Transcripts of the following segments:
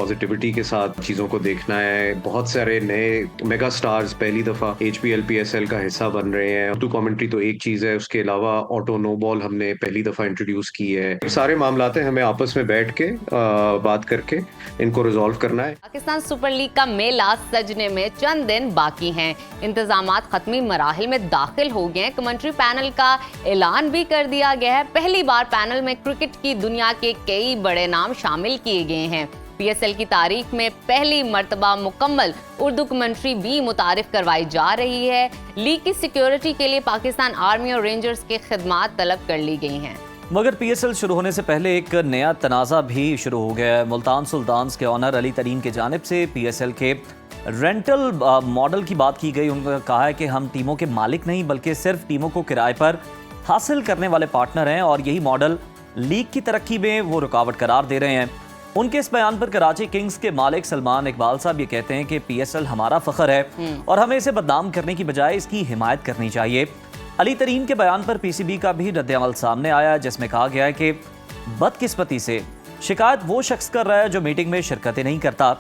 Positivity के साथ चीज़ों को देखना है। बहुत सारे नए मेगा स्टार्स पहली दफ़ा HPL PSL का हिस्सा बन रहे हैं। उर्दू कमेंट्री तो एक चीज़ है, उसके अलावा ऑटो नो बॉल हमने पहली दफ़ा इंट्रोड्यूस की है। सारे मामलाते हमें आपस में बैठ के बात करके इनको रिजॉल्व करना है। पाकिस्तान सुपर लीग का मेला सजने में चंद दिन बाकी हैं। इंतजामात खत्मी मराहिल में दाखिल हो गए हैं। कमेंट्री पैनल का ऐलान भी कर दिया गया है। पहली बार पैनल में क्रिकेट की दुनिया के कई बड़े नाम शामिल किए गए हैं। PSL की तारीख में पहली मर्तबा मुकम्मल उर्दू कमेंट्री भी मुतारिफ करवाई जा रही है। लीग की सिक्योरिटी के लिए पाकिस्तान आर्मी और रेंजर्स की खिदमात तलब कर ली गई हैं। मगर PSL शुरू होने से पहले एक नया तनाज़ा भी शुरू हो गया है। मुल्तान सुल्तान्स के ऑनर अली तरीन की जानिब से PSL के रेंटल मॉडल की बात की गई। उन्होंने कहा है कि हम टीमों के मालिक नहीं बल्कि सिर्फ टीमों को किराए पर हासिल करने वाले पार्टनर हैं और यही मॉडल लीग की तरक्की में वो रुकावट करार दे रहे हैं। उनके इस बयान पर कराची किंग्स के मालिक सलमान इकबाल साहब ये कहते हैं कि PSL हमारा फख्र है और हमें इसे बदनाम करने की बजाय इसकी हिमायत करनी चाहिए। अली तरीन के बयान पर PCB का भी रद्द-ए-अमल सामने आया, जिसमें कहा गया है कि बदकिस्मती से शिकायत वो शख्स कर रहा है जो मीटिंग में शिरकत नहीं करता।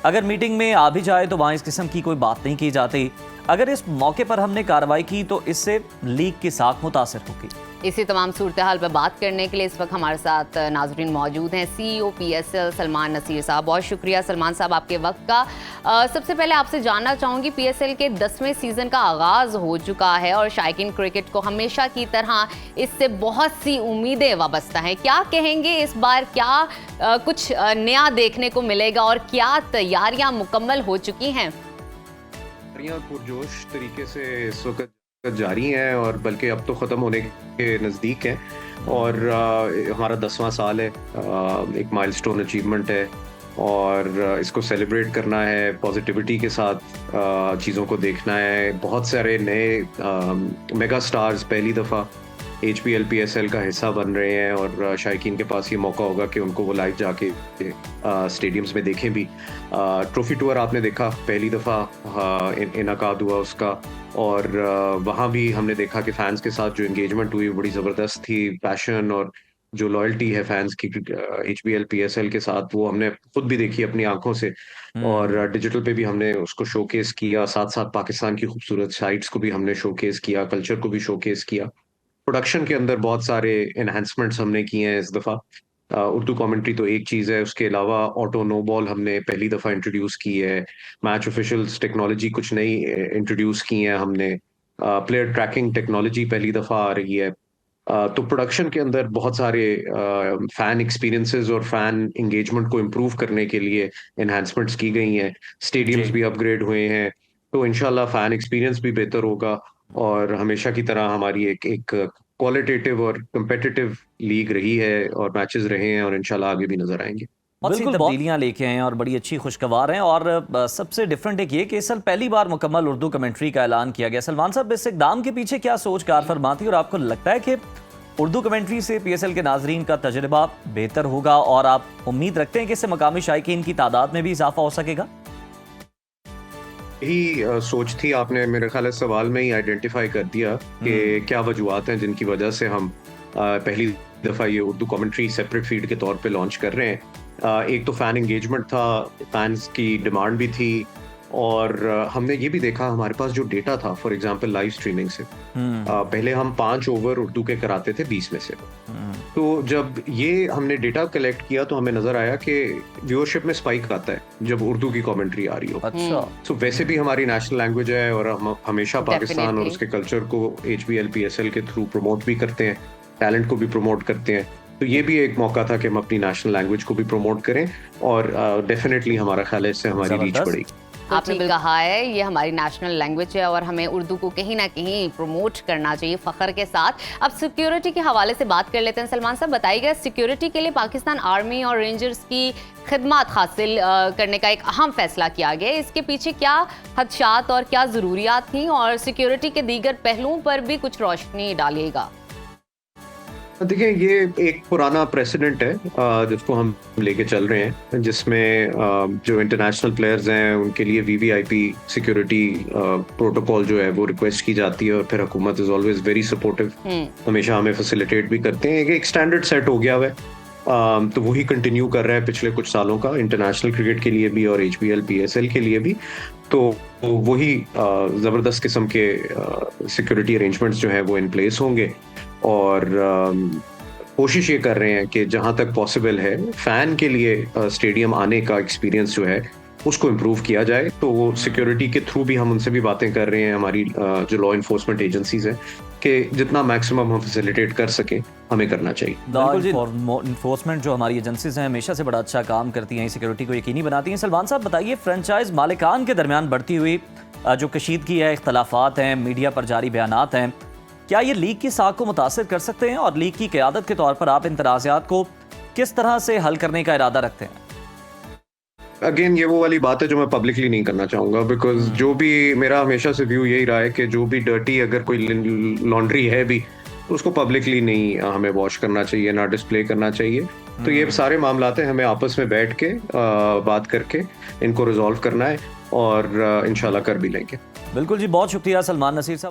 अगर मीटिंग में आ भी जाए तो वहाँ इस किस्म की कोई बात नहीं की जाती। अगर इस मौके पर हमने कार्रवाई की तो इससे लीग की साख मुतासिर होगी। इसी तमाम सूरत हाल पर बात करने के लिए इस वक्त हमारे साथ नाजरीन मौजूद हैं CEO PSL सलमान नसीर साहब। बहुत शुक्रिया सलमान साहब आपके वक्त का। सबसे पहले आपसे जानना चाहूँगी, PSL के 10वें सीज़न का आगाज़ हो चुका है और शायकीन क्रिकेट को हमेशा की तरह इससे बहुत सी उम्मीदें वाबस्ता हैं। क्या कहेंगे इस बार, क्या कुछ नया देखने को मिलेगा और क्या तैयारियाँ मुकम्मल हो चुकी हैं? पुरजोश तरीके से इस वक्त जारी हैं और बल्कि अब तो ख़त्म होने के नज़दीक है और हमारा 10वां साल है। एक माइलस्टोन अचीवमेंट है और इसको सेलिब्रेट करना है, पॉजिटिविटी के साथ चीज़ों को देखना है। बहुत सारे नए मेगा स्टार्स पहली दफ़ा HPL PSL का हिस्सा बन रहे हैं और शायकीन के पास ये मौका होगा कि उनको वो लाइव जाके स्टेडियम्स में देखें भी। ट्रॉफी टूर आपने देखा, पहली दफ़ा इनकाद हुआ उसका और वहाँ भी हमने देखा कि फैंस के साथ जो एंगेजमेंट हुई बड़ी ज़बरदस्त थी। पैशन और जो लॉयल्टी है फैंस की HPL PSL के साथ वो हमने खुद भी देखी अपनी आंखों से और डिजिटल पे भी हमने उसको शोकेस किया। साथ साथ पाकिस्तान की खूबसूरत साइट्स को भी हमने शोकेस किया, कल्चर को भी शोकेस किया। प्रोडक्शन के अंदर बहुत सारे एनहांसमेंट्स हमने किए हैं इस दफ़ा। उर्दू कमेंट्री तो एक चीज़ है, उसके अलावा ऑटो नो बॉल हमने पहली दफ़ा इंट्रोड्यूस की है। मैच ऑफिशियल्स टेक्नोलॉजी कुछ नई इंट्रोड्यूस की है हमने। प्लेयर ट्रैकिंग टेक्नोलॉजी पहली दफ़ा आ रही है। तो प्रोडक्शन के अंदर बहुत सारे फैन एक्सपीरियंसेस और फैन इंगेजमेंट को इम्प्रूव करने के लिए एनहांसमेंट्स की गई हैं। स्टेडियम्स भी अपग्रेड हुए हैं, तो इंशाल्लाह फैन एक्सपीरियंस भी बेहतर होगा और हमेशा की तरह हमारी एक क्वालिटेटिव और कम्पिटिटिव लीग रही है और मैचेस रहे हैं और इंशाल्लाह आगे भी नजर आएंगे। बहुत सी तब्दीलियाँ लेके आए हैं और बड़ी अच्छी खुशगवार हैं और सबसे डिफरेंट एक ये कि इस साल पहली बार मुकम्मल उर्दू कमेंट्री का ऐलान किया गया। सलमान साहब, इस इक़दाम के पीछे क्या सोच कार फरमा थी और आपको लगता है कि उर्दू कमेंट्री से PSL के नाजरीन का तजुर्बा बेहतर होगा और आप उम्मीद रखते हैं कि इससे मकामी शायकीन की तादाद में भी इजाफा हो सकेगा? यही सोच थी, आपने मेरे ख्याल है सवाल में ही आइडेंटिफाई कर दिया कि क्या वजूहात हैं जिनकी वजह से हम पहली दफ़ा ये उर्दू कमेंट्री सेपरेट फीड के तौर पे लॉन्च कर रहे हैं। एक तो फ़ैन एंगेजमेंट था, फैंस की डिमांड भी थी और हमने ये भी देखा हमारे पास जो डेटा था, फॉर एग्जांपल लाइव स्ट्रीमिंग से पहले हम 5 ओवर उर्दू के कराते थे 20 में से। तो जब ये हमने डेटा कलेक्ट किया तो हमें नजर आया कि व्यूअरशिप में स्पाइक आता है जब उर्दू की कमेंट्री आ रही हो। अच्छा। सो वैसे भी हमारी नेशनल लैंग्वेज है और हम हमेशा पाकिस्तान और उसके कल्चर को HPL PSL के थ्रू प्रमोट भी करते हैं, टैलेंट को भी प्रमोट करते हैं। तो ये भी एक मौका था कि हम अपनी नेशनल लैंग्वेज को भी प्रमोट करें और डेफिनेटली हमारा ख्याल है इससे हमारी रीच बढ़ेगी। आपने बिल्कुल कहा है, ये हमारी नेशनल लैंग्वेज है और हमें उर्दू को कहीं ना कहीं प्रमोट करना चाहिए फ़ख्र के साथ। अब सिक्योरिटी के हवाले से बात कर लेते हैं। सलमान साहब, बताइएगा, सिक्योरिटी के लिए पाकिस्तान आर्मी और रेंजर्स की खिदमत हासिल करने का एक अहम फैसला किया गया। इसके पीछे क्या खदशात और क्या ज़रूरियात थी और सिक्योरिटी के दीगर पहलुओं पर भी कुछ रोशनी डालिएगा। देखिए, ये एक पुराना प्रेसिडेंट है जिसको हम लेके चल रहे हैं, जिसमें जो इंटरनेशनल प्लेयर्स हैं उनके लिए VVIP सिक्योरिटी प्रोटोकॉल जो है वो रिक्वेस्ट की जाती है और फिर हुकूमत इज ऑलवेज वेरी सपोर्टिव, हमेशा हमें फैसिलिटेट भी करते हैं। एक स्टैंडर्ड सेट हो गया हुआ है तो वही कंटिन्यू कर रहा है पिछले कुछ सालों का, इंटरनेशनल क्रिकेट के लिए भी और HBL PSL के लिए भी। तो वही ज़बरदस्त किस्म के सिक्योरिटी अरेंजमेंट्स जो हैं वो इन प्लेस होंगे, और कोशिश ये कर रहे हैं कि जहां तक पॉसिबल है फैन के लिए स्टेडियम आने का एक्सपीरियंस जो है उसको इम्प्रूव किया जाए। तो वो सिक्योरिटी के थ्रू भी हम उनसे भी बातें कर रहे हैं, हमारी जो लॉ इन्फोर्समेंट एजेंसीज हैं, कि जितना मैक्सिमम हम फैसिलिटेट कर सकें हमें करना चाहिए। इन्फोर्समेंट जो हमारी एजेंसीज हैं हमेशा से बड़ा अच्छा काम करती हैं, सिक्योरिटी को यकीनी बनाती हैं। सलमान साहब बताइए, फ्रेंचाइज मालिकान के दरमियान बढ़ती हुई जो कशीदगी है, इख्तलाफात हैं, मीडिया पर जारी बयानात हैं, क्या ये लीग की साख को मुतासिर कर सकते हैं? और लीग की क़यादत के तौर पर आप इन तनाज़ात को किस तरह से हल करने का इरादा रखते हैं? अगेन ये वो वाली बात है जो मैं पब्लिकली नहीं करना चाहूंगा, बिकॉज जो भी मेरा हमेशा से व्यू यही रहा है कि जो भी डर्टी अगर कोई लॉन्ड्री है भी तो उसको पब्लिकली नहीं हमें वॉश करना चाहिए, ना डिस्प्ले करना चाहिए। तो ये सारे मामलात हैं, हमें आपस में बैठ के बात करके इनको रिजॉल्व करना है, और इंशाल्लाह कर भी लेंगे। बिल्कुल जी, बहुत शुक्रिया सलमान नसीर साहब।